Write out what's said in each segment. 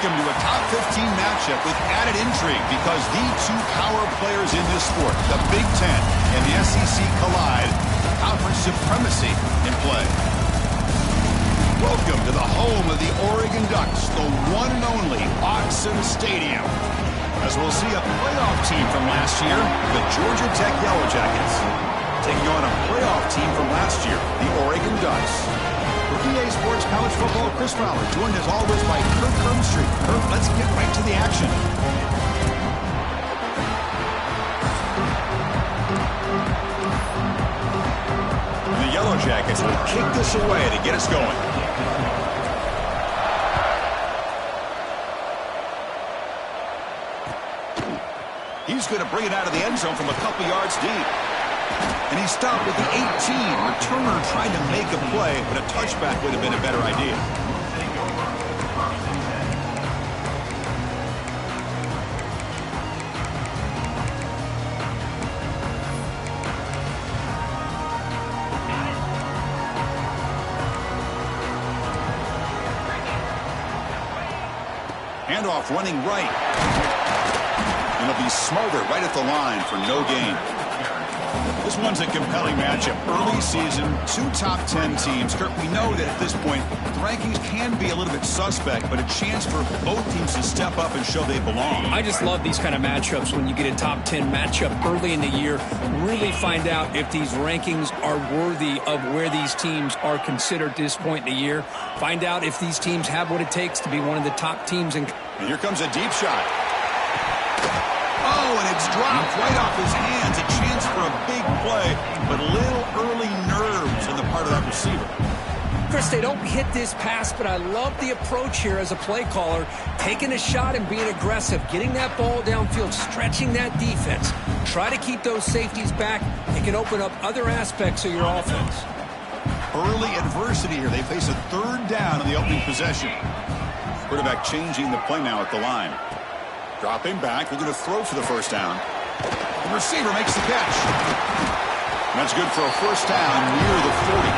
Welcome to a top 15 matchup with added intrigue because the two power players in this sport, the Big Ten and the SEC, collide. Conference supremacy in play. Welcome to the home of the Oregon Ducks, the one and only Autzen Stadium. As we'll see a playoff team from last year, the Georgia Tech Yellow Jackets, taking on a playoff team from last year, the Oregon Ducks. For EA Sports College Football, Chris Fowler, joined as always by Kirk Herbstreit. Kirk, let's get right to the action. The Yellow Jackets will kick this away to get us going. He's going to bring it out of the end zone from a couple yards deep. And he stopped with the 18. Returner tried to make a play, but a touchback would have been a better idea. Handoff running right. And it'll be smothered right at the line for no gain. This one's a compelling matchup. Early season, two top 10 teams. Kirk, we know that at this point, the rankings can be a little bit suspect, but a chance for both teams to step up and show they belong. I just love these kind of matchups when you get a top 10 matchup early in the year. Really find out if these rankings are worthy of where these teams are considered at this point in the year. Find out if these teams have what it takes to be one of the top teams. And here comes a deep shot. Oh, and it's dropped right off his hands. A chance for a big play, but little early nerves on the part of that receiver. Chris, they don't hit this pass, but I love the approach here as a play caller. Taking a shot and being aggressive, getting that ball downfield, stretching that defense. Try to keep those safeties back. It can open up other aspects of your offense. Early adversity here. They face a third down in the opening possession. Quarterback changing the play now at the line. Dropping back, we're going to throw for the first down. The receiver makes the catch. That's good for a first down near the 40.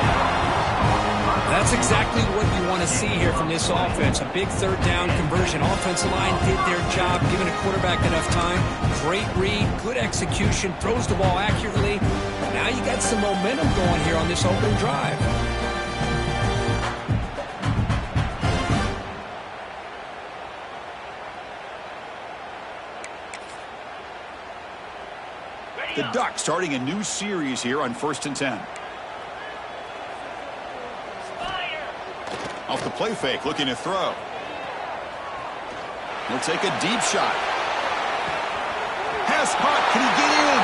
That's exactly what you want to see here from this offense. A big third down conversion. Offensive line did their job, giving a quarterback enough time. Great read, good execution, throws the ball accurately. Now you got some momentum going here on this opening drive. The Ducks starting a new series here on 1st and 10. Off the play fake, looking to throw. He'll take a deep shot. Pass caught, can he get in?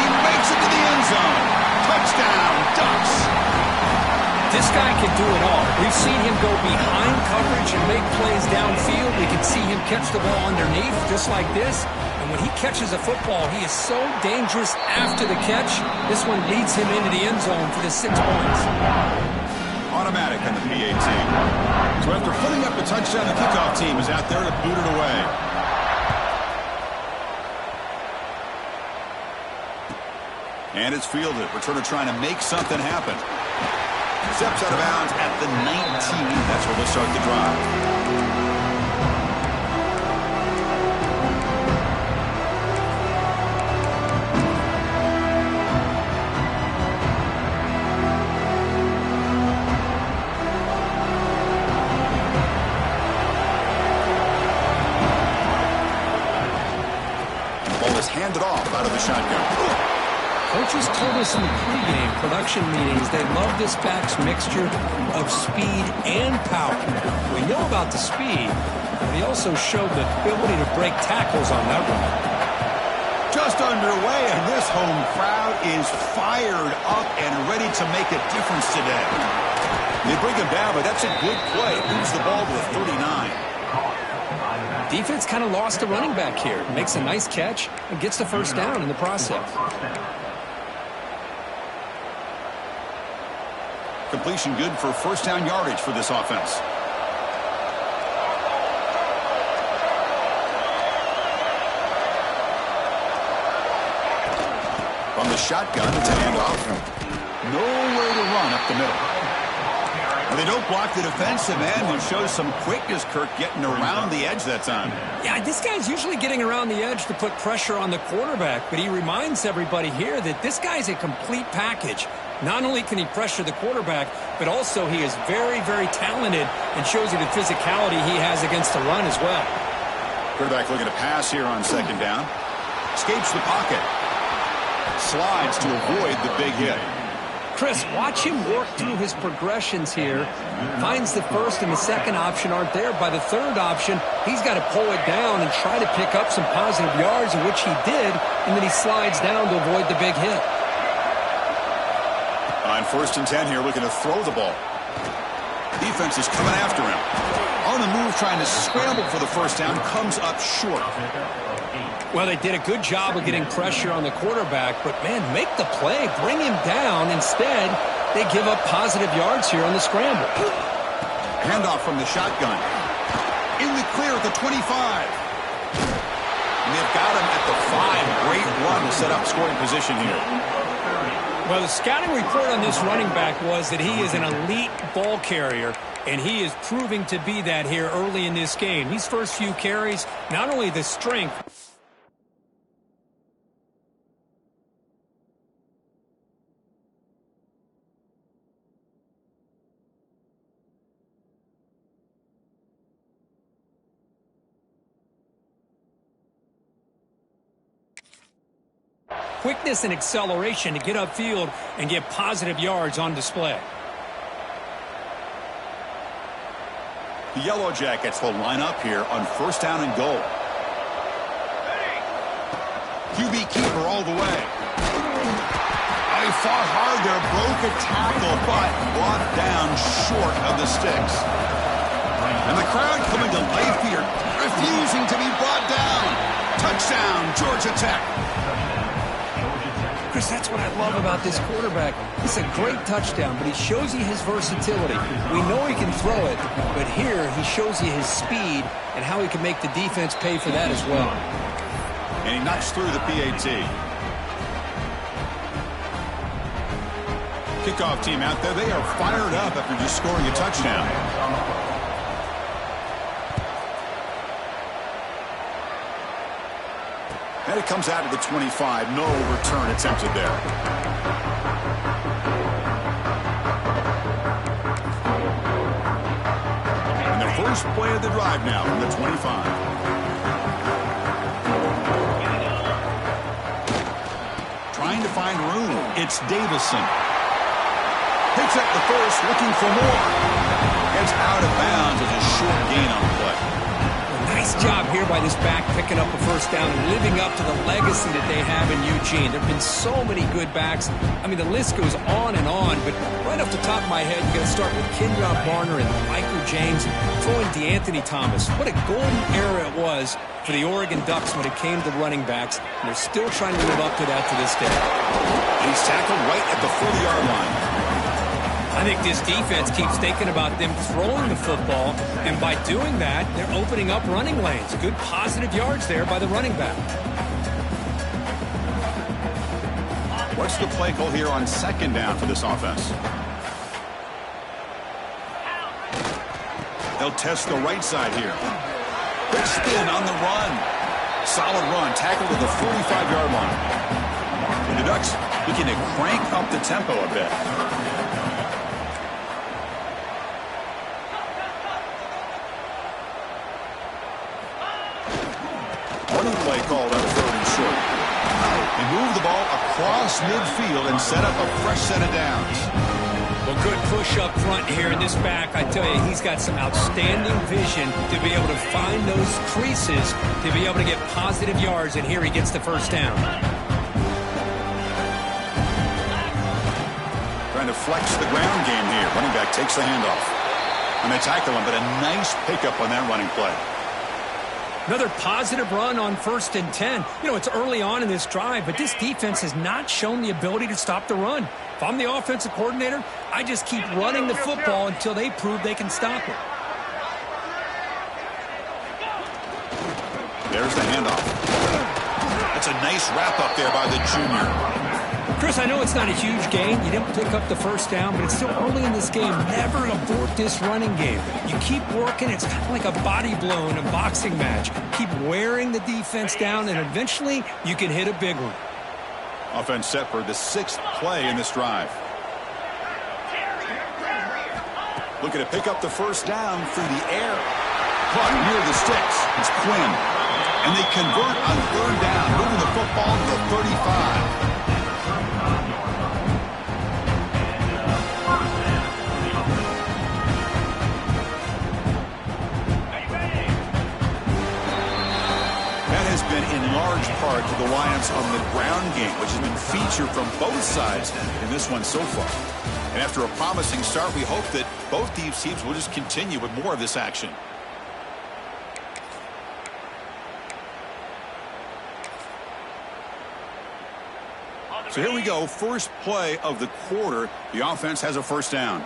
He makes it to the end zone. Touchdown, Ducks. This guy can do it all. We've seen him go behind coverage and make plays downfield. We can see him catch the ball underneath, just like this. And when he catches a football, he is so dangerous after the catch. This one leads him into the end zone for the 6 points. Automatic on the PAT. So after putting up a touchdown, the kickoff team is out there to boot it away. And it's fielded. Returner trying to make something happen. Steps out of bounds at the 19. That's where they'll start the drive. Ball is handed off out of the shotgun. Coaches told us in the pregame production meetings they love this back's mixture of speed and power. We know about the speed, but he also showed the ability to break tackles on that one. Just underway, and this home crowd is fired up and ready to make a difference today. They bring him down, but that's a good play. Moves the ball to the 39. Defense kind of lost the running back here. Makes a nice catch and gets the first down in the process. Completion good for first down yardage for this offense. From the shotgun, it's a handoff. Nowhere to run up the middle. Well, they don't block the defensive end and shows some quickness, Kirk, getting around the edge that time. Yeah, this guy's usually getting around the edge to put pressure on the quarterback, but he reminds everybody here that this guy's a complete package. Not only can he pressure the quarterback, but also he is very, very talented and shows you the physicality he has against the run as well. Quarterback looking to pass here on second down. Escapes the pocket. Slides to avoid the big hit. Chris, watch him work through his progressions here. Finds the first and the second option aren't there. By the third option, he's got to pull it down and try to pick up some positive yards, in which he did, and then he slides down to avoid the big hit. On 1st and 10 here, looking to throw the ball. Defense is coming after him. On the move, trying to scramble for the first down, comes up short. Well, they did a good job of getting pressure on the quarterback, but, man, make the play. Bring him down. Instead, they give up positive yards here on the scramble. Handoff from the shotgun. In the clear at the 25. And they've got him at the 5. Great run to set up scoring position here. Well, the scouting report on this running back was that he is an elite ball carrier, and he is proving to be that here early in this game. These first few carries, not only the strength, quickness and acceleration to get upfield and get positive yards on display. The Yellow Jackets will line up here on 1st down and goal. QB keeper all the way. Oh, he fought hard there, broke a tackle, but brought down short of the sticks. And the crowd coming to life here, refusing to be brought down. Touchdown, Georgia Tech. Chris, that's what I love about this quarterback. It's a great touchdown, but he shows you his versatility. We know he can throw it, but here he shows you his speed and how he can make the defense pay for that as well. And he knocks through the PAT. Kickoff team out there, they are fired up after just scoring a touchdown. And it comes out to the 25. No return attempted there. And the first play of the drive now from the 25. Trying to find room. It's Davison. Picks up the first, looking for more. Gets out of bounds as a short gain on the play. Nice job here by this back picking up a first down and living up to the legacy that they have in Eugene. There have been so many good backs. I mean, the list goes on and on, but right off the top of my head, you got to start with Kenyon Barner and Michael James, throwing DeAnthony Thomas. What a golden era it was for the Oregon Ducks when it came to running backs, and they're still trying to live up to that to this day. And he's tackled right at the 40-yard line. I think this defense keeps thinking about them throwing the football, and by doing that, they're opening up running lanes. Good positive yards there by the running back. What's the play call here on 2nd down for this offense? They'll test the right side here. Quick spin on the run. Solid run, tackled at the 45-yard line. And the Ducks looking to crank up the tempo a bit. Play called on 3rd and short. They move the ball across midfield and set up a fresh set of downs. Well, good push up front here in this back. I tell you, he's got some outstanding vision to be able to find those creases, to be able to get positive yards, and here he gets the first down. Trying to flex the ground game here. Running back takes the handoff. And they tackle him, but a nice pickup on that running play. Another positive run on 1st and 10. You know, it's early on in this drive, but this defense has not shown the ability to stop the run. If I'm the offensive coordinator, I just keep running the football until they prove they can stop it. There's the handoff. That's a nice wrap up there by the junior. Chris, I know it's not a huge gain. You didn't pick up the first down, but it's still early in this game. Never abort this running game. You keep working. It's kind of like a body blow in a boxing match. Keep wearing the defense down, and eventually you can hit a big one. Offense set for the 6th play in this drive. Looking to pick up the first down through the air. Caught near the sticks. It's Quinn. And they convert on 3rd down, moving the football to the 35. In large part to the Lions on the ground game, which has been featured from both sides in this one so far. And after a promising start, we hope that both these teams will just continue with more of this action. So here we go, first play of the quarter. The offense has a first down.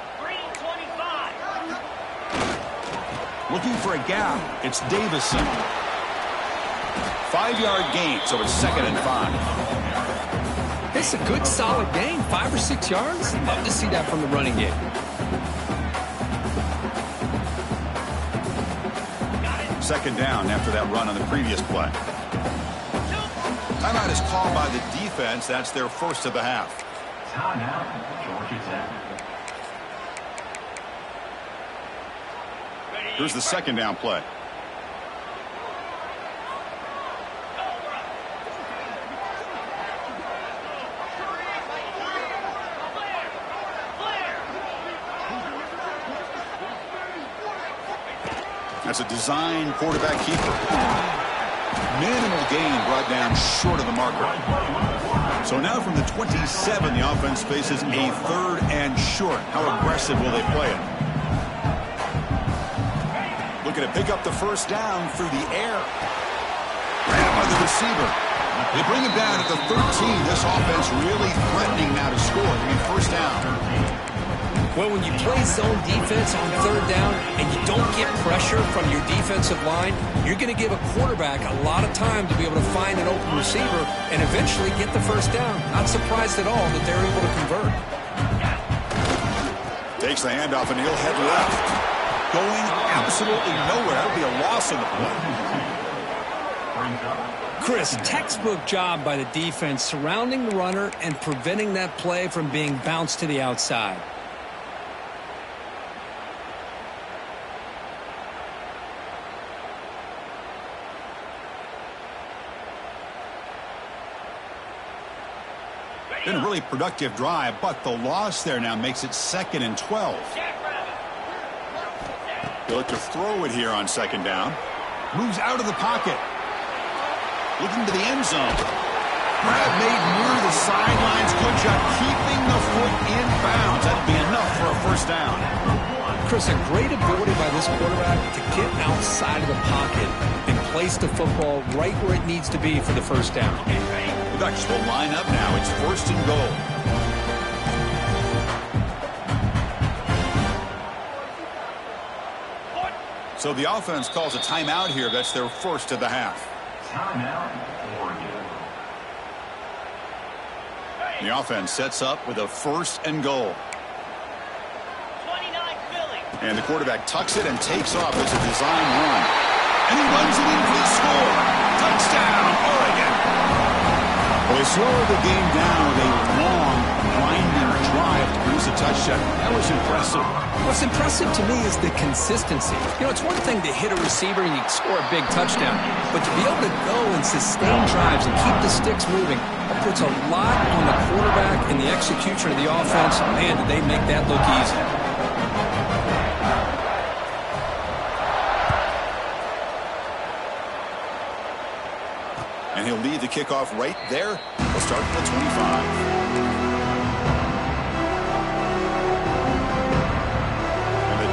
Looking for a gap. It's Davison. 5-yard gain, so it's 2nd and 5. It's a good, solid gain. 5 or 6 yards. Love to see that from the running game. Second down after that run on the previous play. Timeout is called by the defense. That's their first of the half. Timeout, Georgia Tech. Here's the second down play. That's a design quarterback keeper. Minimal gain brought down short of the marker. So now from the 27, the offense faces a 3rd and short. How aggressive will they play it? Looking to pick up the first down through the air. Grabbed by the receiver. They bring him down at the 13. This offense really threatening now to score. I mean, first down. Well, when you play zone defense on 3rd down and you don't get pressure from your defensive line, you're going to give a quarterback a lot of time to be able to find an open receiver and eventually get the first down. Not surprised at all that they're able to convert. Takes the handoff and he'll head left. Going absolutely nowhere. That would be a loss in the play. Chris, textbook job by the defense surrounding the runner and preventing that play from being bounced to the outside. Been a really productive drive, but the loss there now makes it 2nd and 12. They look to throw it here on 2nd down. Moves out of the pocket. Looking to the end zone. Grab made near the sidelines. Good job keeping the foot in bounds. That'd be enough for a first down. Chris, a great ability by this quarterback to get outside of the pocket and place the football right where it needs to be for the first down. The Ducks will line up now. It's 1st and goal. So the offense calls a timeout here. That's their first of the half. Timeout, Oregon. The offense sets up with a 1st and goal. 29 Philly. And the quarterback tucks it and takes off. It's a design run. And he runs it in for the score. Touchdown, Oregon. Well, they slowed the game down with a long, winding drive to produce a touchdown. That was impressive. What's impressive to me is the consistency. You know, it's one thing to hit a receiver and you score a big touchdown, but to be able to go and sustain drives and keep the sticks moving, that puts a lot on the quarterback and the execution of the offense. Man, did they make that look easy. And he'll lead the kickoff right there. We'll start from the 25.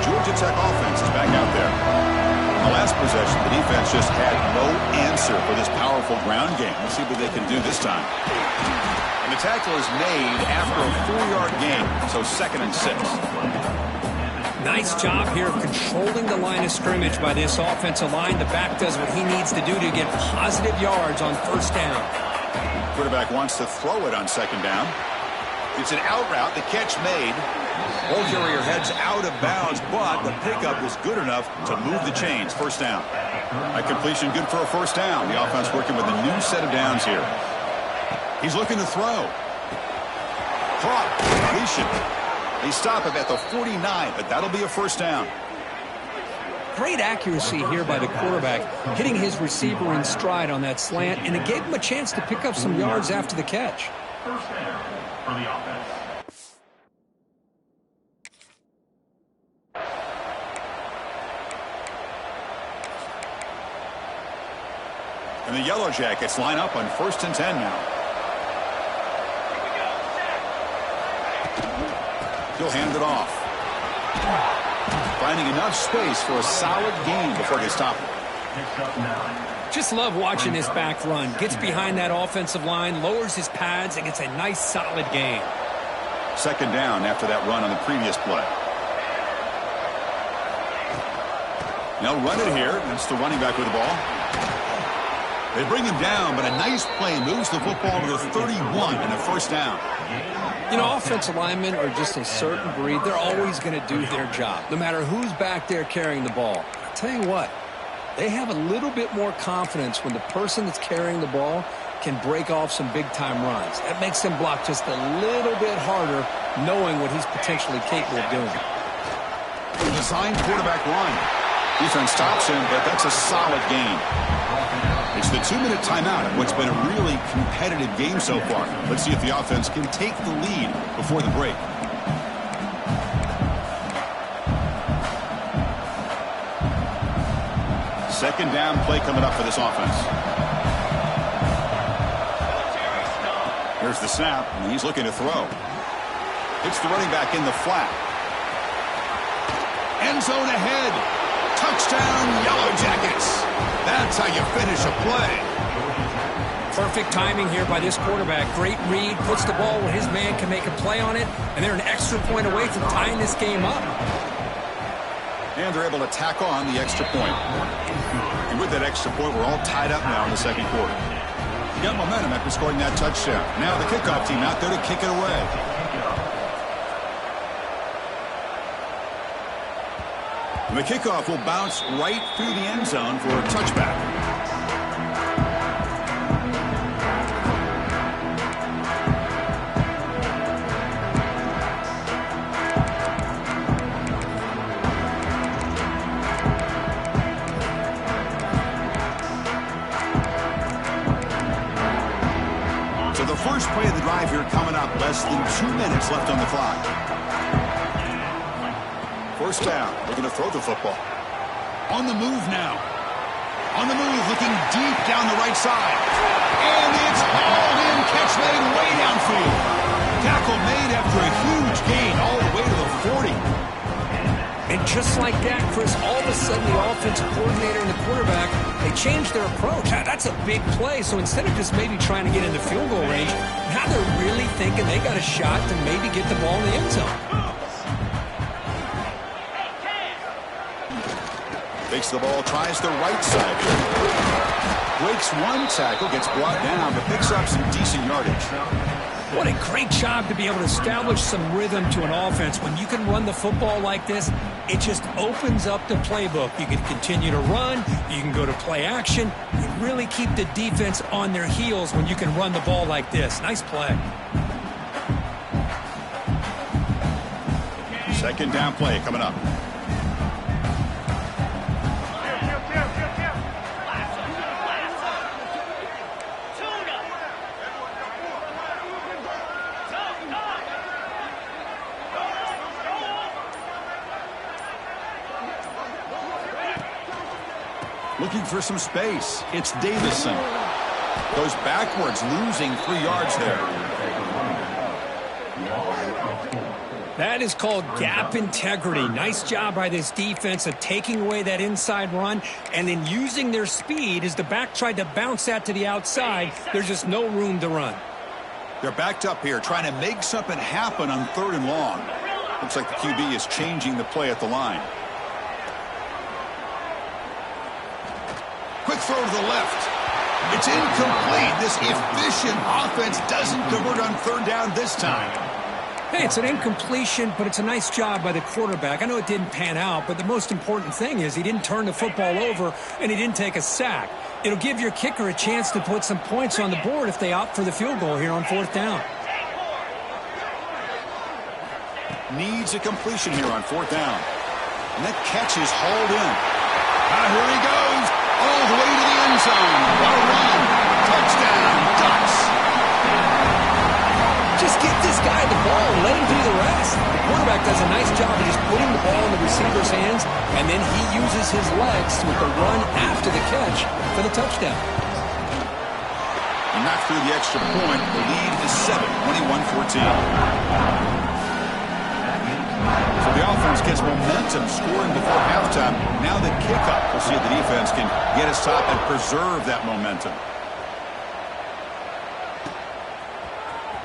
Georgia Tech offense is back out there. On the last possession, the defense just had no answer for this powerful ground game. Let's see what they can do this time. And the tackle is made after a 4-yard gain, so 2nd and 6. Nice job here of controlling the line of scrimmage by this offensive line. The back does what he needs to do to get positive yards on first down. Quarterback wants to throw it on second down. It's an out route. The catch made. Ball carrier heads out of bounds, but the pickup was good enough to move the chains. First down. A completion good for a first down. The offense working with a new set of downs here. He's looking to throw. Caught. Completion. They stop him at the 49, but that'll be a first down. Great accuracy here by the quarterback, hitting his receiver in stride on that slant, and it gave him a chance to pick up some yards after the catch. First down for the offense. And the Yellow Jackets line up on 1st and 10 now. He'll hand it off. Finding enough space for a solid gain before they stop him. Just love watching this back run. Gets behind that offensive line, lowers his pads, and gets a nice solid gain. Second down after that run on the previous play. They'll run it here. It's the running back with the ball. They bring him down, but a nice play moves the football to the 31 and a first down. You know, offensive linemen are just a certain breed. They're always going to do their job, no matter who's back there carrying the ball. I'll tell you what, they have a little bit more confidence when the person that's carrying the ball can break off some big-time runs. That makes them block just a little bit harder, knowing what he's potentially capable of doing. Designed quarterback run. Defense stops him, but that's a solid gain. It's the 2-minute timeout in what's been a really competitive game so far. Let's see if the offense can take the lead before the break. Second down play coming up for this offense. Here's the snap, and he's looking to throw. Hits the running back in the flat. End zone ahead. Touchdown, Yellow Jackets. That's how you finish a play. Perfect timing here by this quarterback. Great read, puts the ball where his man can make a play on it, and they're an extra point away from tying this game up. And they're able to tack on the extra point. And with that extra point, we're all tied up now in the second quarter. You got momentum after scoring that touchdown. Now the kickoff team out there to kick it away. And the kickoff will bounce right through the end zone for a touchback. So the first play of the drive here coming up, less than 2 minutes left on the clock. First down. Looking to throw the football. On the move now. On the move, looking deep down the right side. And it's hauled in. Catch made way downfield. Tackle made after a huge gain all the way to the 40. And just like that, Chris, all of a sudden the offensive coordinator and the quarterback, they changed their approach. That's a big play. So instead of just maybe trying to get into field goal range, now they're really thinking they got a shot to maybe get the ball in the end zone. Takes the ball, tries the right side. Breaks one tackle, gets brought down, but picks up some decent yardage. What a great job to be able to establish some rhythm to an offense. When you can run the football like this, it just opens up the playbook. You can continue to run. You can go to play action. You really keep the defense on their heels when you can run the ball like this. Nice play. Second down play coming up. Looking for some space. It's Davison. Goes backwards, losing 3 yards there. That is called gap integrity. Nice job by this defense of taking away that inside run and then using their speed as the back tried to bounce that to the outside. There's just no room to run. They're backed up here trying to make something happen on 3rd and long. Looks like the QB is changing the play at the line. Quick throw to the left. It's incomplete. This efficient offense doesn't convert on third down this time. Hey, it's an incompletion, but it's a nice job by the quarterback. I know it didn't pan out, but the most important thing is he didn't turn the football over and he didn't take a sack. It'll give your kicker a chance to put some points on the board if they opt for the field goal here on fourth down. Needs a completion here on fourth down. And that catch is hauled in. Here he goes. All the way to the end zone. What a run. Touchdown, Ducks. Just get this guy the ball and let him do the rest. The quarterback does a nice job of just putting the ball in the receiver's hands, and then he uses his legs with the run after the catch for the touchdown. And not through the extra point. The lead is 7, 21-14. So the offense gets momentum scoring before halftime. Now the kickoff. We'll see if the defense can get his top and preserve that momentum.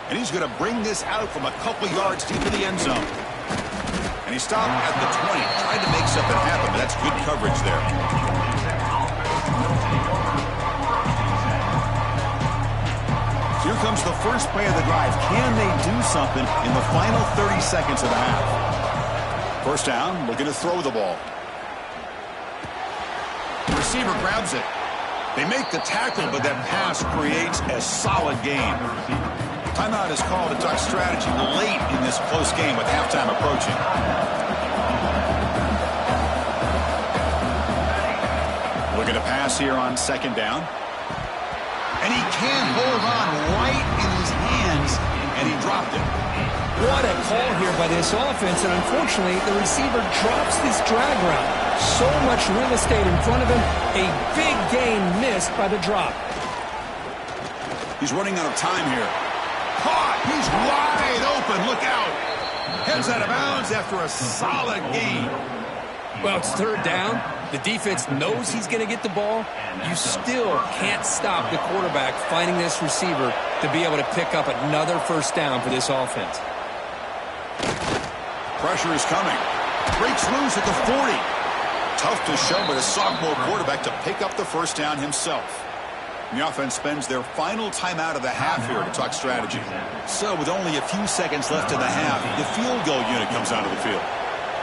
And he's going to bring this out from a couple yards deep in the end zone. And he stopped at the 20. Tried to make something happen, but that's good coverage there. Here comes the first play of the drive. Can they do something in the final 30 seconds of the half? First down, looking to throw the ball. The receiver grabs it. They make the tackle, but that pass creates a solid gain. Timeout is called a Duck strategy late in this close game with halftime approaching. Looking to pass here on second down. And he can't hold on right in his hands, and he dropped it. What a call here by this offense, and unfortunately, the receiver drops this drag route. So much real estate in front of him, a big gain missed by the drop. He's running out of time here. Caught! He's wide open. Look out! Heads out of bounds after a solid gain. Well, it's third down. The defense knows he's going to get the ball. You still can't stop the quarterback finding this receiver to be able to pick up another first down for this offense. Pressure is coming. Breaks loose at the 40. Tough to show by the sophomore quarterback to pick up the first down himself. And the offense spends their final timeout of the half here to talk strategy. So with only a few seconds left in the half, the field goal unit comes onto the field.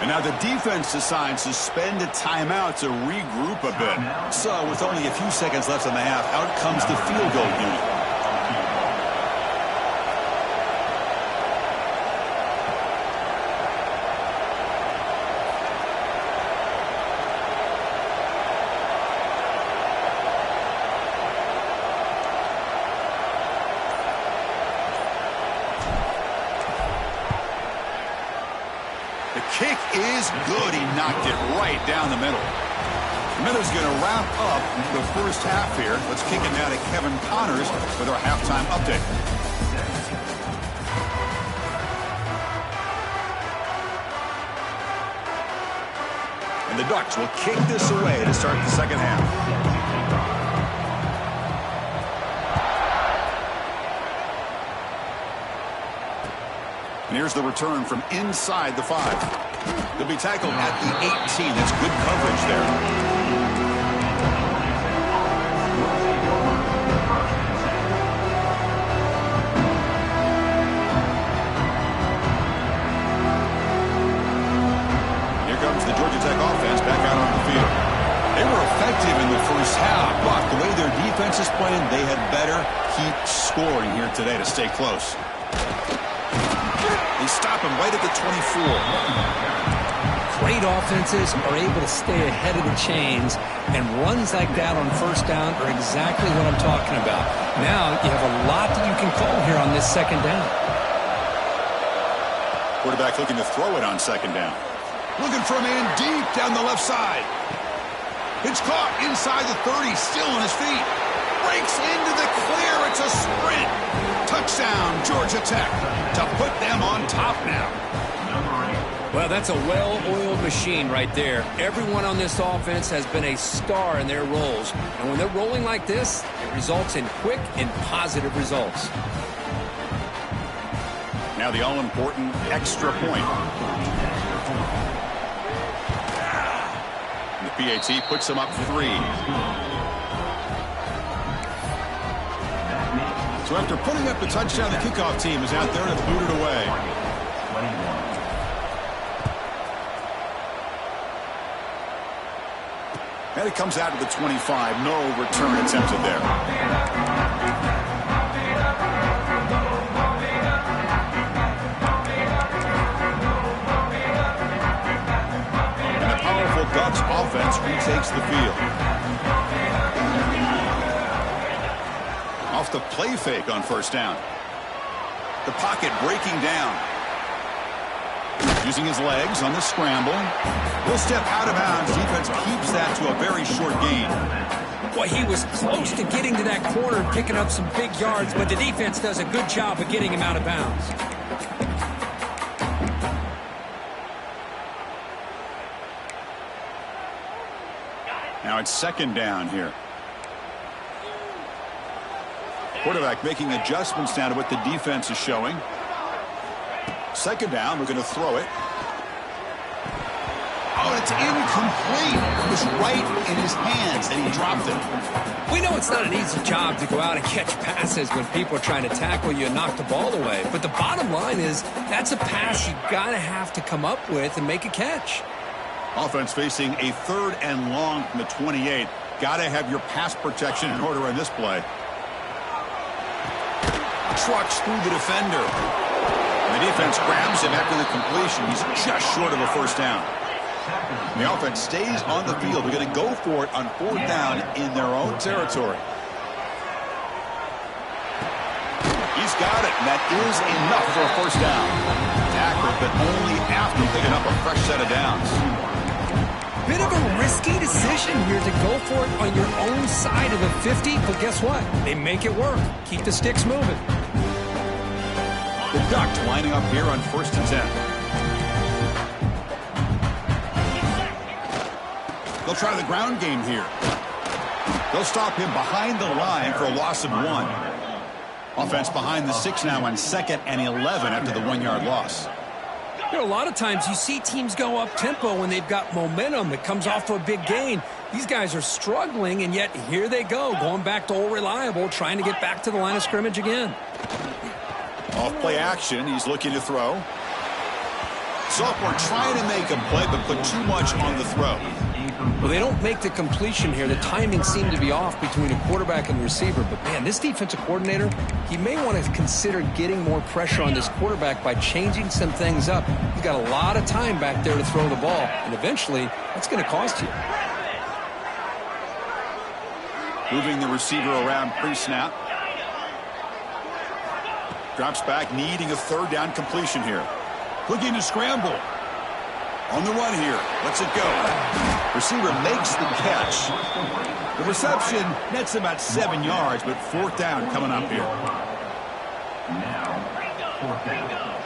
And now the defense decides to spend a timeout to regroup a bit. So with only a few seconds left in the half, out comes the field goal unit. Kick is good. He knocked it right down the middle. Miller's going to wrap up the first half here. Let's kick it now to Kevin Connors with our halftime update. And the Ducks will kick this away to start the second half. And here's the return from inside the 5. They'll be tackled at the 18. That's good coverage there. Here comes the Georgia Tech offense back out on the field. They were effective in the first half, but the way their defense is playing, they had better keep scoring here today to stay close. They stop him right at the 24. Great offenses are able to stay ahead of the chains, and runs like that on first down are exactly what I'm talking about. Now you have a lot that you can call here on this second down. Quarterback looking to throw it on second down. Looking for a man deep down the left side. It's caught inside the 30, still on his feet. Breaks into the clear. It's a sprint. Touchdown, Georgia Tech, to put them on top now. Well, that's a well-oiled machine right there. Everyone on this offense has been a star in their roles. And when they're rolling like this, it results in quick and positive results. Now the all-important extra point. And the PAT puts them up 3. So after putting up the touchdown, the kickoff team is out there to boot it away. 21. And it comes out to the 25. No return attempted there. And the powerful Ducks offense retakes the field. Off the play fake on first down. The pocket breaking down. Using his legs on the scramble. He'll step out of bounds. Defense keeps that to a very short gain. Boy, he was close to getting to that corner and picking up some big yards, but the defense does a good job of getting him out of bounds. Now it's second down here. Quarterback making adjustments down to what the defense is showing. Second down, we're going to throw it. Oh, it's incomplete. It was right in his hands, and he dropped it. We know it's not an easy job to go out and catch passes when people are trying to tackle you and knock the ball away. But the bottom line is that's a pass you got to have to come up with and make a catch. Offense facing a 3rd and long from the 28. Got to have your pass protection in order on this play. Trucks through the defender. The defense grabs him after the completion. He's just short of a first down. The offense stays on the field. They're going to go for it on 4th down in their own territory. He's got it, and that is enough for a first down. Tackled, but only after picking up a fresh set of downs. Bit of a risky decision here to go for it on your own side of the 50, but guess what? They make it work. Keep the sticks moving. The Ducks lining up here on 1st and 10. They'll try the ground game here. They'll stop him behind the line for a loss of 1. Offense behind the 6 now on 2nd and 11 after the 1-yard loss. You know, a lot of times you see teams go up tempo when they've got momentum that comes off for a big gain. These guys are struggling, and yet here they go, going back to old reliable, trying to get back to the line of scrimmage again. Off play action, he's looking to throw. Sophomore trying to make a play, but put too much on the throw. Well, they don't make the completion here. The timing seemed to be off between a quarterback and receiver. But, man, this defensive coordinator, he may want to consider getting more pressure on this quarterback by changing some things up. He's got a lot of time back there to throw the ball, and eventually that's going to cost you. Moving the receiver around pre-snap. Drops back, needing a 3rd down completion here. Looking to scramble. On the run here. Lets it go. Receiver makes the catch. The reception nets about 7 yards, but 4th down coming up here. Now, 4th down.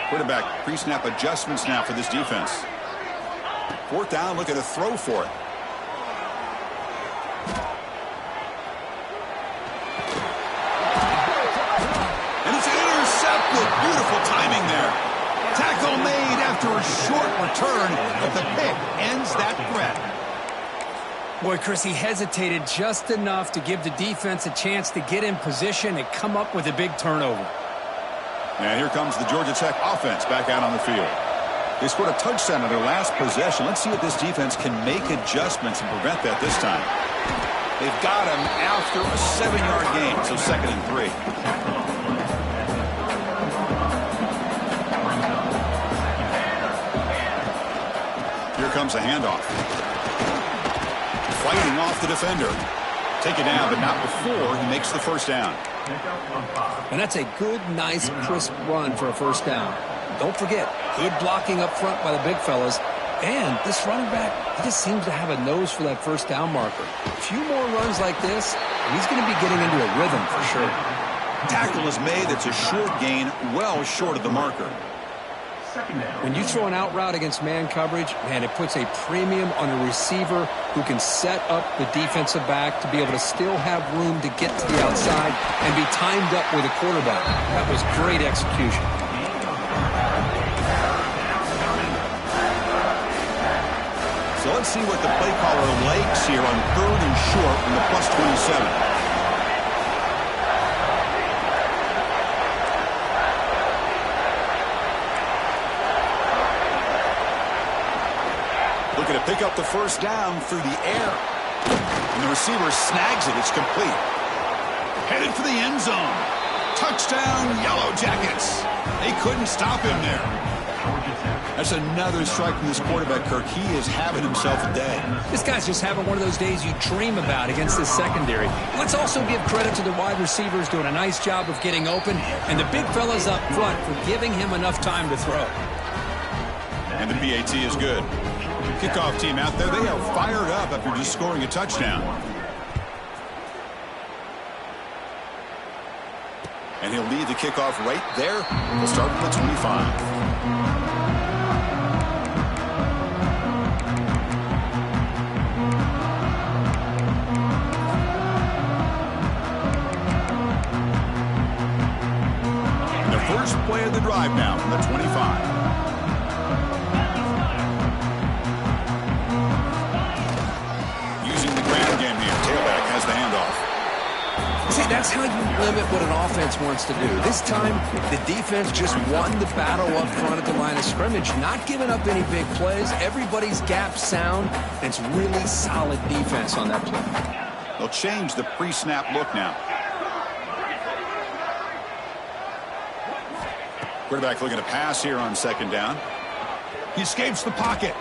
Quarterback pre-snap adjustments now for this defense. 4th down, looking to throw for it. Beautiful timing there. Tackle made after a short return, but the pick ends that threat. Boy, Chris, he hesitated just enough to give the defense a chance to get in position and come up with a big turnover. And here comes the Georgia Tech offense back out on the field. They scored a touchdown on their last possession. Let's see if this defense can make adjustments and prevent that this time. They've got him after a 7-yard gain, so 2nd and 3. Here comes a handoff. Fighting off the defender. Take it down, but not before he makes the first down. And that's a good, nice, crisp run for a first down. Don't forget, good blocking up front by the big fellas. And this running back, he just seems to have a nose for that first down marker. A few more runs like this, and he's going to be getting into a rhythm for sure. Tackle is made. That's a short gain, well short of the marker. When you throw an out route against man coverage, man, it puts a premium on a receiver who can set up the defensive back to be able to still have room to get to the outside and be timed up with a quarterback. That was great execution. So let's Let's see what the play caller likes here on 3rd and short from the +27. Looking to pick up the first down through the air. And the receiver snags it. It's complete. Headed for the end zone. Touchdown, Yellow Jackets. They couldn't stop him there. That's another strike from this quarterback, Kirk. He is having himself a day. This guy's just having one of those days you dream about against this secondary. Let's also give credit to the wide receivers doing a nice job of getting open, and the big fellas up front for giving him enough time to throw. And the PAT is good. Kickoff team out there, they are fired up after just scoring a touchdown. And he'll lead the kickoff right there. We'll start from the 25. First play of the drive now from the 25. Using the ground game here. Tailback has the handoff. See, that's how you limit what an offense wants to do. This time, the defense just won the battle up front at the line of scrimmage, not giving up any big plays. Everybody's gap sound. And it's really solid defense on that play. They'll change the pre-snap look now. Quarterback looking to pass here on 2nd down. He escapes the pocket.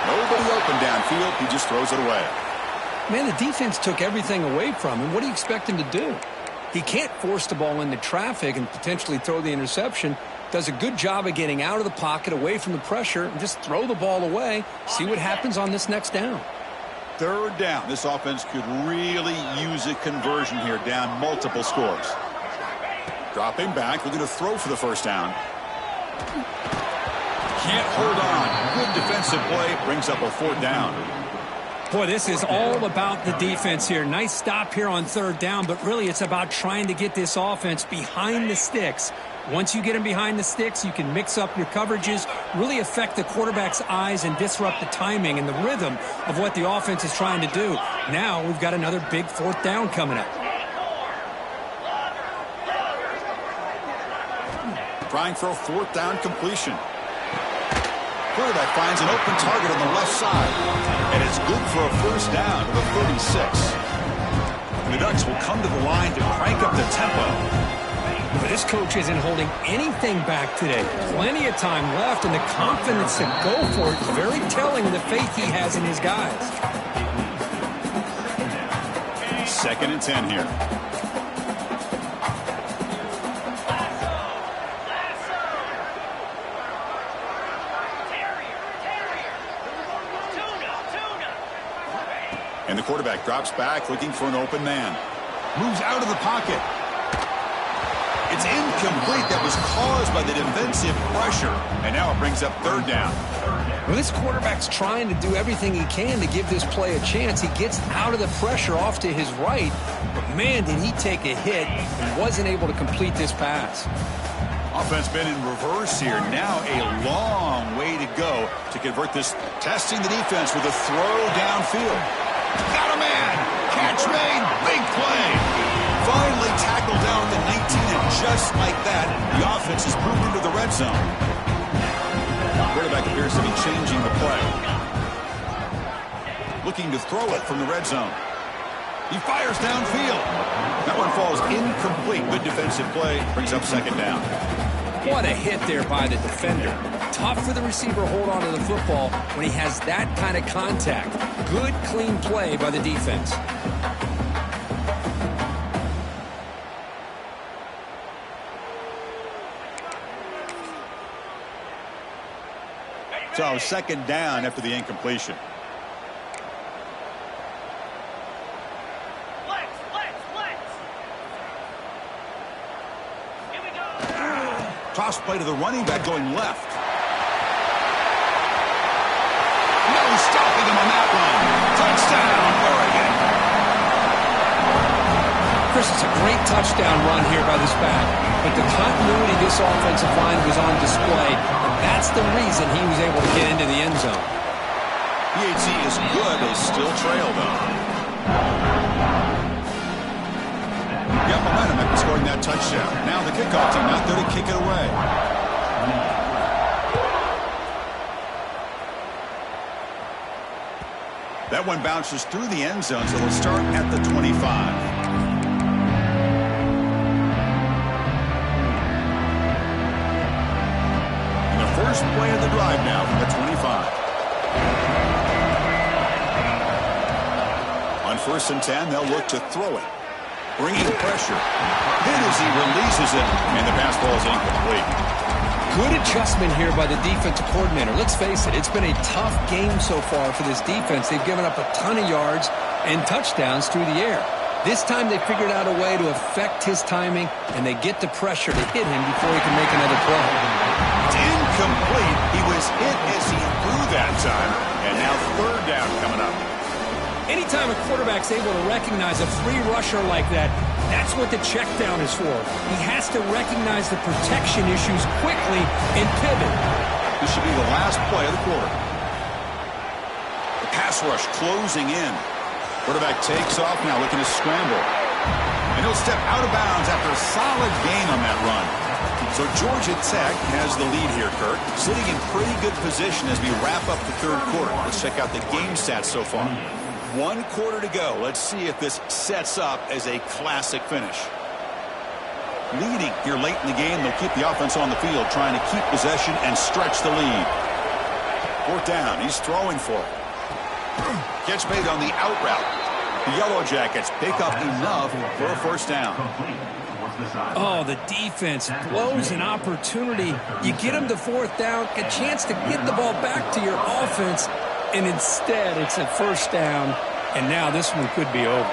Nobody open downfield. He just throws it away. Man, the defense took everything away from him. What do you expect him to do? He can't force the ball into traffic and potentially throw the interception. Does a good job of getting out of the pocket, away from the pressure, and just throw the ball away. See what happens on this next down. 3rd down. This offense could really use a conversion here, down multiple scores. Dropping back, looking to throw for the first down. Can't hold on. Good defensive play. Brings up a 4th down. Boy, this is all about the defense here. Nice stop here on 3rd down, but really it's about trying to get this offense behind the sticks. Once you get them behind the sticks, you can mix up your coverages, really affect the quarterback's eyes and disrupt the timing and the rhythm of what the offense is trying to do. Now we've got another big 4th down coming up. Trying for a 4th down completion. Quarterback finds an open target on the left side. And it's good for a first down to the 36. The Ducks will come to the line to crank up the tempo. But this coach isn't holding anything back today. Plenty of time left, and the confidence to go for it is very telling of the faith he has in his guys. 2nd and 10 here. And the quarterback drops back, looking for an open man. Moves out of the pocket. It's incomplete. That was caused by the defensive pressure. And now it brings up 3rd down. Well, this quarterback's trying to do everything he can to give this play a chance. He gets out of the pressure off to his right. But, man, did he take a hit and wasn't able to complete this pass. Offense been in reverse here. Now a long way to go to convert this. Testing the defense with a throw downfield. Got a man. Catch made. Big play. Finally tackled down at the 19, and just like that, the offense is moved into the red zone. The quarterback appears to be changing the play. Looking to throw it from the red zone. He fires downfield. That one falls incomplete. Good defensive play. Brings up 2nd down. What a hit there by the defender. Tough for the receiver to hold on to the football when he has that kind of contact. Good, clean play by the defense. So 2nd down after the incompletion. Here we go. Toss play to the running back going left. No stopping him on that one. Touchdown, Oregon. Chris, it's a great touchdown run here by this back, but the continuity of this offensive line was on display, and that's the reason he was able to get into the end zone. PAT is good. They still trail, though. Got momentum after scoring that touchdown. Now the kickoff team out there to kick it away. That one bounces through the end zone, so they'll start at the 25. First play of the drive now from the 25. On 1st and 10, they'll look to throw it. Bringing pressure. Hit as he releases it, and the pass ball is incomplete. Good adjustment here by the defensive coordinator. Let's face it, it's been a tough game so far for this defense. They've given up a ton of yards and touchdowns through the air. This time they figured out a way to affect his timing, and they get the pressure to hit him before he can make another play. It's incomplete. He was hit as he threw that time, and now 3rd down coming up. Anytime a quarterback's able to recognize a free rusher like that, that's what the check down is for. He has to recognize the protection issues quickly and pivot. This should be the last play of the quarter. The pass rush closing in. Quarterback takes off now, looking to scramble. And he'll step out of bounds after a solid gain on that run. So Georgia Tech has the lead here, Kurt. Sitting in pretty good position as we wrap up the 3rd quarter. Let's check out the game stats so far. 1 quarter to go. Let's see if this sets up as a classic finish. Leading here late in the game, they'll keep the offense on the field, trying to keep possession and stretch the lead. 4th down, he's throwing for it. Catch made on the out route. The Yellow Jackets pick up enough for a 1st down. Oh, the defense blows an opportunity. You get them to 4th down, a chance to get the ball back to your offense, and instead it's a 1st down, and now this one could be over.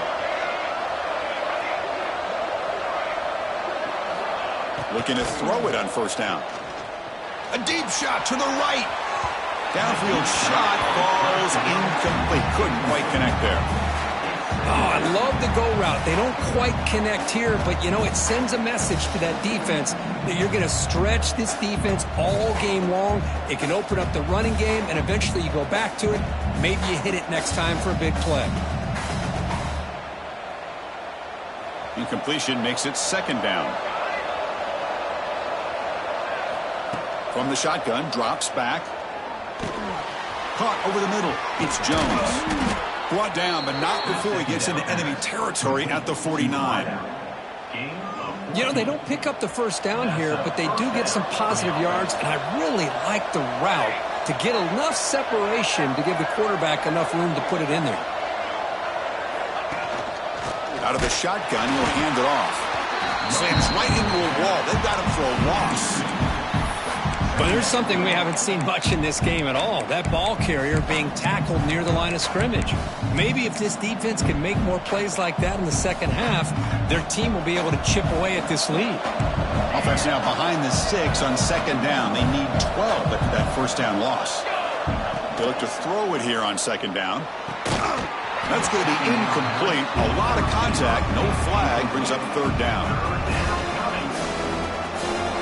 Looking to throw it on 1st down. A deep shot to the right. Downfield shot falls incomplete. Couldn't quite connect there. Oh, I love the go route. They don't quite connect here, but, you know, it sends a message to that defense that you're going to stretch this defense all game long. It can open up the running game, and eventually you go back to it. Maybe you hit it next time for a big play. Incompletion makes it 2nd down. From the shotgun, drops back. Caught over the middle. It's Jones. Brought down, but not before he gets into enemy territory at the 49. You know, they don't pick up the 1st down here, but they do get some positive yards, and I really like the route to get enough separation to give the quarterback enough room to put it in there. Out of the shotgun, he'll hand it off. Slams right into a wall. They've got him for a loss. But there's something we haven't seen much in this game at all. That ball carrier being tackled near the line of scrimmage. Maybe if this defense can make more plays like that in the 2nd half, their team will be able to chip away at this lead. Offense now behind the 6 on 2nd down. They need 12 after that 1st down loss. They look to throw it here on 2nd down. That's going to be incomplete. A lot of contact. No flag. Brings up 3rd down.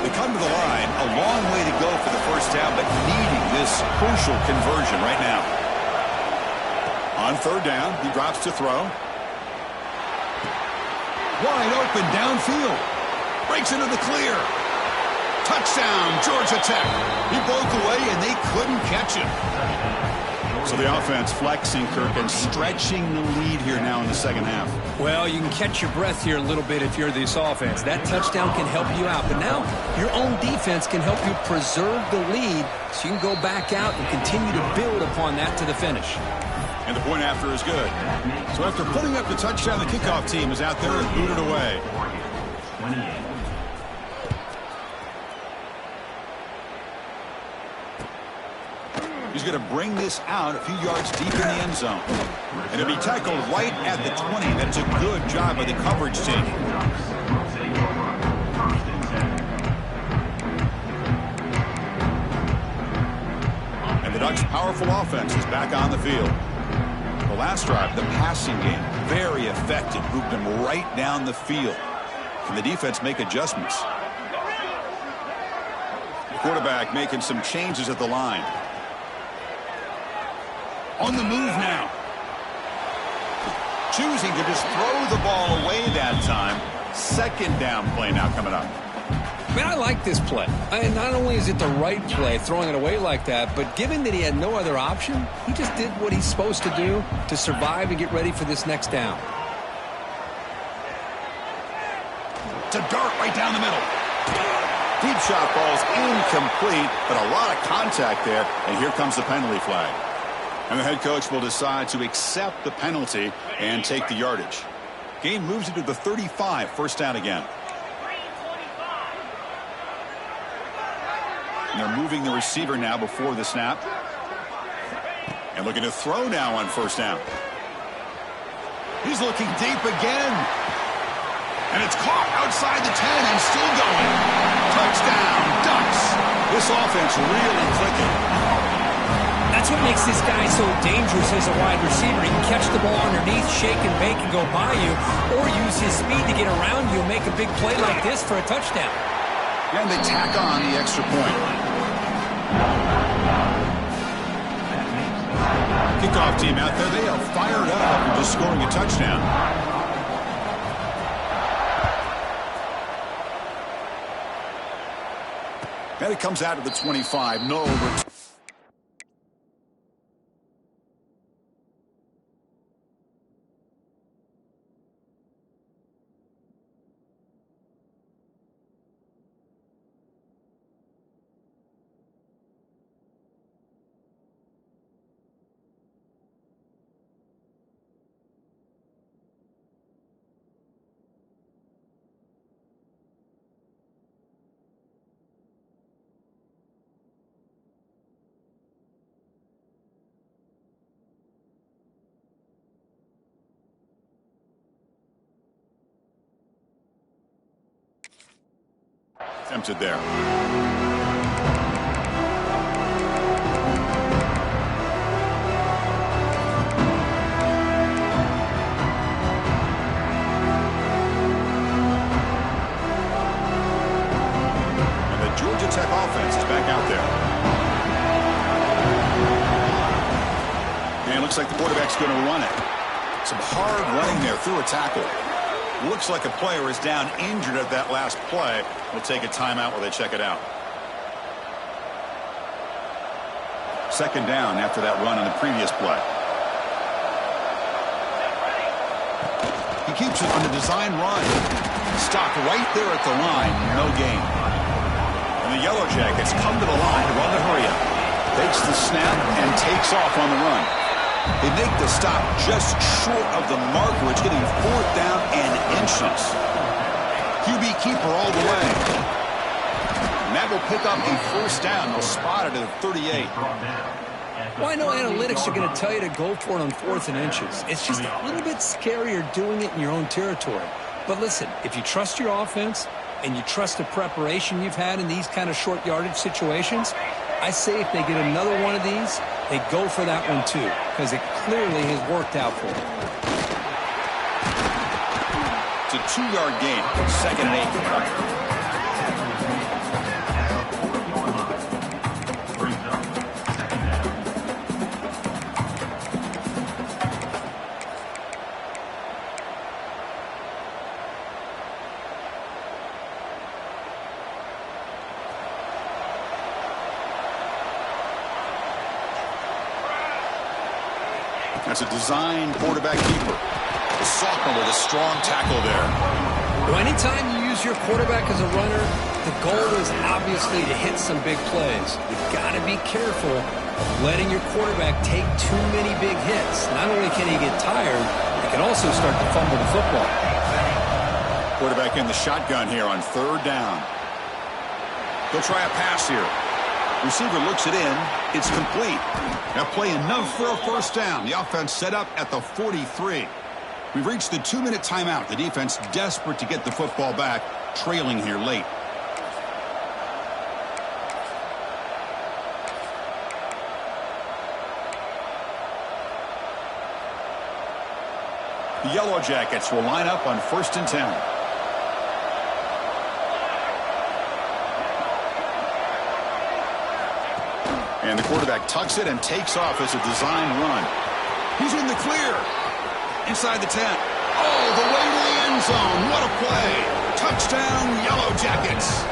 They come to the line, a long way to go for the 1st down, but needing this crucial conversion right now. On 3rd down, he drops to throw. Wide open downfield. Breaks into the clear. Touchdown, Georgia Tech. He broke away, and they couldn't catch him. So the offense flexing, Kirk, and stretching the lead here now in the 2nd half. Well, you can catch your breath here a little bit if you're this offense. That touchdown can help you out. But now your own defense can help you preserve the lead so you can go back out and continue to build upon that to the finish. And the point after is good. So after putting up the touchdown, the kickoff team is out there and booted away. 28. He's going to bring this out a few yards deep in the end zone. And he'll be tackled right at the 20. That's a good job by the coverage team. And the Ducks' powerful offense is back on the field. The last drive, the passing game, very effective. Moved him right down the field. Can the defense make adjustments? Quarterback making some changes at the line. On the move now. Choosing to just throw the ball away that time. Second down play now coming up. Man, I like this play. Not only is it the right play, throwing it away like that, but given that he had no other option, he just did what he's supposed to do to survive and get ready for this next down. To dart right down the middle. Deep shot ball's incomplete, but a lot of contact there, and here comes the penalty flag. And the head coach will decide to accept the penalty and take the yardage. Game moves into the 35, first down again. And they're moving the receiver now before the snap. And looking to throw now on first down. He's looking deep again. And it's caught outside the 10 and still going. Touchdown, Ducks. This offense really clicking. That's what makes this guy so dangerous as a wide receiver. He can catch the ball underneath, shake and bake and go by you, or use his speed to get around you and make a big play like this for a touchdown. And they tack on the extra point. Kickoff team out there, they are fired up after just scoring a touchdown. And it comes out of the 25. No return. Attempted there. And the Georgia Tech offense is back out there. And it looks like the quarterback's going to run it. Some hard running there through a tackle. Looks like a player is down injured at that last play. We'll take a timeout while they check it out. Second down after that run on the previous play. He keeps it on the design run. Stopped right there at the line. No gain. And the Yellow Jackets come to the line to run the hurry up. Takes the snap and takes off on the run. They make the stop just short of the marker. It's getting fourth down and inches. QB keeper all the way. And that will pick up a first down. They'll spot it at 38. Well, I know analytics are going to tell you to go for it on fourth and inches. It's just a little bit scarier doing it in your own territory. But listen, if you trust your offense and you trust the preparation you've had in these kind of short yardage situations, I say if they get another one of these, they go for that one too, because it clearly has worked out for them. It's a 2-yard gain, second and 8. That's a design quarterback keeper. The sophomore with a strong tackle there. Well, anytime you use your quarterback as a runner, the goal is obviously to hit some big plays. You've got to be careful of letting your quarterback take too many big hits. Not only can he get tired, he can also start to fumble the football. Quarterback in the shotgun here on third down. They'll try a pass here. Receiver looks it in. It's complete. Now play enough for a first down. The offense set up at the 43. We've reached the 2-minute timeout. The defense desperate to get the football back, trailing here late. The Yellow Jackets will line up on 1st and 10. And the quarterback tucks it and takes off as a design run. He's in the clear. Inside the 10. Oh, the way to the end zone. What a play. Touchdown, Yellow Jackets.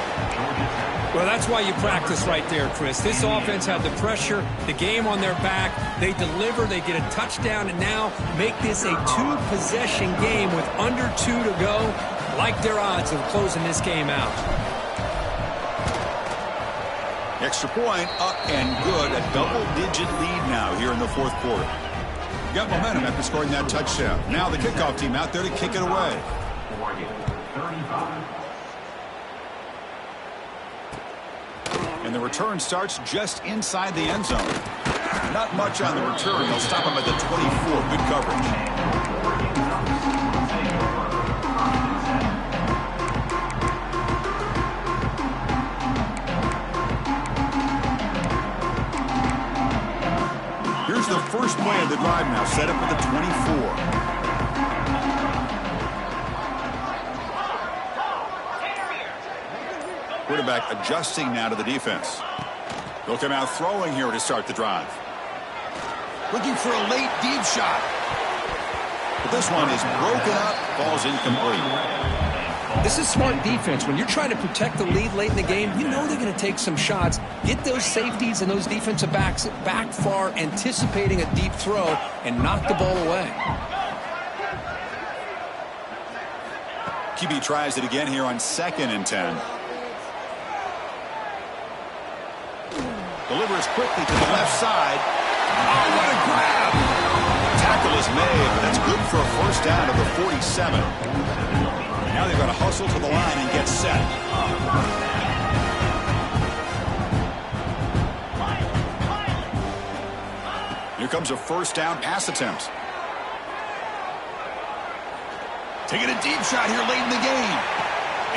Well, that's why you practice right there, Chris. This offense had the pressure, the game on their back. They deliver, they get a touchdown, and now make this a 2-possession game with under 2 to go. Like their odds of closing this game out. Extra point up and good. A double-digit lead now here in the 4th quarter. Got momentum after scoring that touchdown. Now the kickoff team out there to kick it away. 35. And the return starts just inside the end zone. Not much on the return. They'll stop him at the 24. Good coverage. Here's the first play of the drive now, set up at the 24. Quarterback adjusting now to the defense. They'll come out throwing here to start the drive. Looking for a late deep shot. But this one is broken up, falls incomplete. This is smart defense. When you're trying to protect the lead late in the game, you know they're going to take some shots. Get those safeties and those defensive backs back far, anticipating a deep throw, and knock the ball away. QB tries it again here on 2nd and 10. Delivers quickly to the left side. Oh, what a grab! Tackle is made. That's good for a first down of the 47. Now they've got to hustle to the line and get set. Here comes a first down pass attempt. Taking a deep shot here late in the game.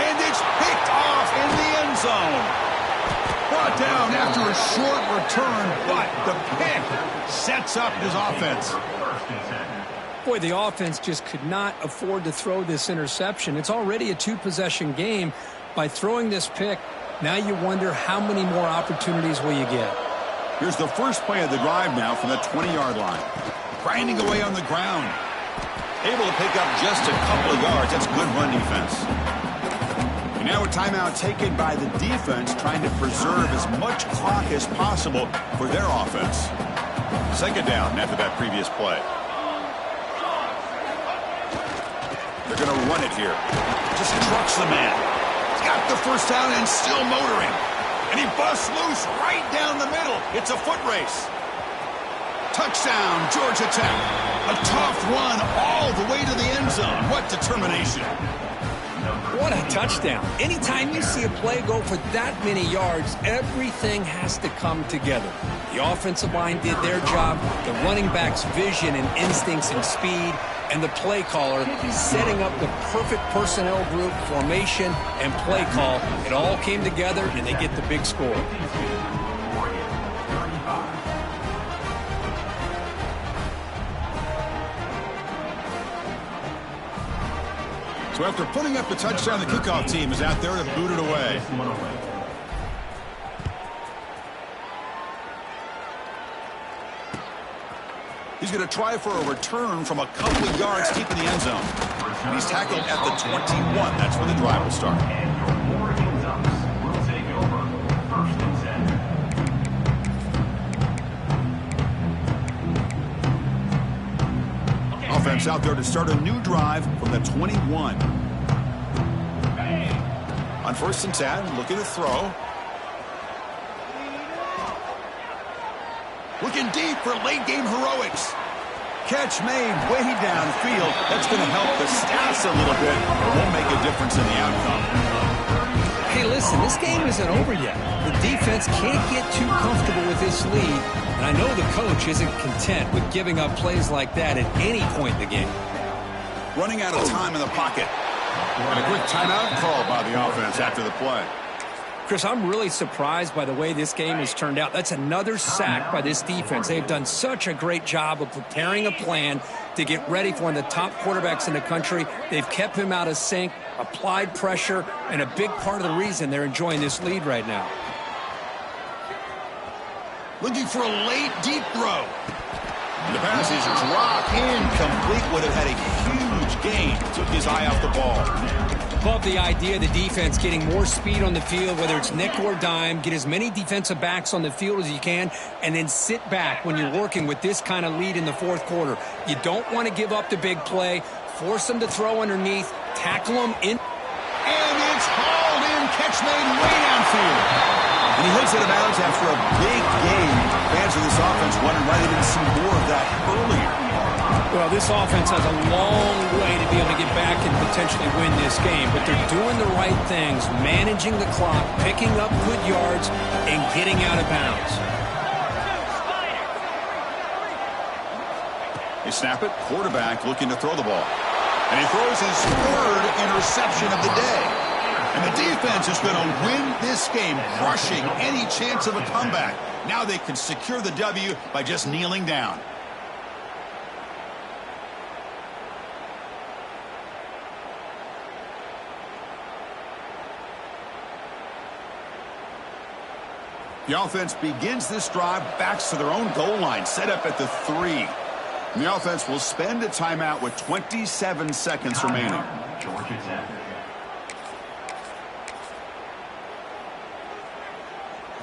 And it's picked off in the end zone. Brought down after a short return, but the pick sets up his offense. Boy, the offense just could not afford to throw this interception. It's already a 2-possession game. By throwing this pick, now you wonder how many more opportunities will you get. Here's the first play of the drive now from the 20-yard line. Grinding away on the ground. Able to pick up just a couple of yards. That's good run defense. And now a timeout taken by the defense, trying to preserve as much clock as possible for their offense. 2nd down after that previous play. They're going to run it here. Just trucks the man. He's got the first down and still motoring. And he busts loose right down the middle. It's a foot race. Touchdown, Georgia Tech. A tough run all the way to the end zone. What determination. What a touchdown. Anytime you see a play go for that many yards, everything has to come together. The offensive line did their job, the running back's vision and instincts and speed, and the play caller setting up the perfect personnel group, formation, and play call. It all came together, and they get the big score. So after putting up the touchdown, the kickoff team is out there to boot it away. He's going to try for a return from a couple of yards deep in the end zone. And he's tackled at the 21. That's where the drive will start. Offense out there to start a new drive from the 21. On 1st and 10, looking to throw. Looking deep for late game heroics. Catch made way downfield. That's going to help the stats a little bit, but won't make a difference in the outcome. Hey, listen, this game isn't over yet. The defense can't get too comfortable with this lead, and I know the coach isn't content with giving up plays like that at any point in the game. Running out of time in the pocket. And a quick timeout called by the offense after the play. Chris, I'm really surprised by the way this game has turned out. That's another sack by this defense. They've done such a great job of preparing a plan to get ready for one of the top quarterbacks in the country. They've kept him out of sync, applied pressure, and a big part of the reason they're enjoying this lead right now. Looking for a late deep throw. The pass is dropped incomplete. Would have had a huge gain. Took his eye off the ball. Love the idea of the defense getting more speed on the field, whether it's nickel or dime, get as many defensive backs on the field as you can, and then sit back when you're working with this kind of lead in the fourth quarter. You don't want to give up the big play, force them to throw underneath, tackle them in. And it's hauled in, catch made way downfield. And he hits it out of bounds after a big game. Fans of this offense wondering why they didn't see more of that earlier. Well, this offense has a long way to be able to get back and potentially win this game, but they're doing the right things, managing the clock, picking up good yards, and getting out of bounds. They snap it, quarterback looking to throw the ball. And he throws his third interception of the day. And the defense is going to win this game, crushing any chance of a comeback. Now they can secure the W by just kneeling down. The offense begins this drive, backs to their own goal line, set up at the 3. And the offense will spend a timeout with 27 seconds remaining. Georgia Tech.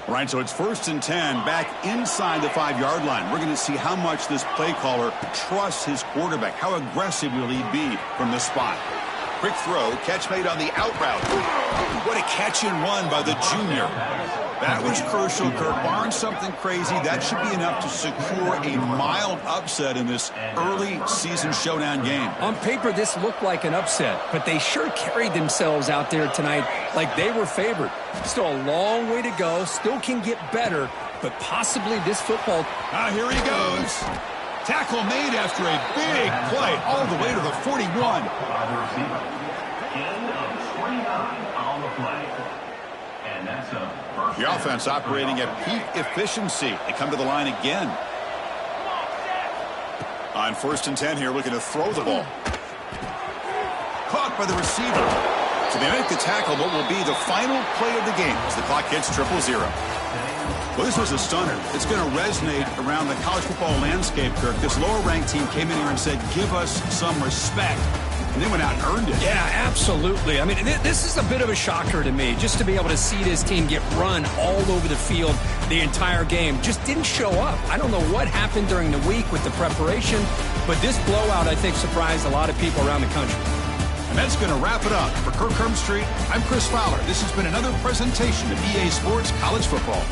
All right, so it's 1st and 10, back inside the 5-yard line. We're going to see how much this play caller trusts his quarterback. How aggressive will he be from the spot? Quick throw, catch made on the out route. What a catch and run by the junior. That was crucial, Kirk. Barring something crazy, that should be enough to secure a mild upset in this early season showdown game. On paper, this looked like an upset, but they sure carried themselves out there tonight like they were favored. Still a long way to go, still can get better, but possibly this football. Here he goes. Tackle made after a big play all the way to the 41. By the receiver. Gain of 29 on the play. And that's a first. The offense operating at peak efficiency. They come to the line again. On 1st and 10 here, looking to throw the ball. Caught by the receiver. So they make the tackle, what will be the final play of the game as the clock hits 0-0. Well, this was a stunner. It's going to resonate around the college football landscape, Kirk. This lower-ranked team came in here and said, give us some respect. And they went out and earned it. Yeah, absolutely. I mean, this is a bit of a shocker to me, just to be able to see this team get run all over the field the entire game. Just didn't show up. I don't know what happened during the week with the preparation, but this blowout, I think, surprised a lot of people around the country. And that's going to wrap it up. For Kirk Herbstreit, I'm Chris Fowler. This has been another presentation of EA Sports College Football.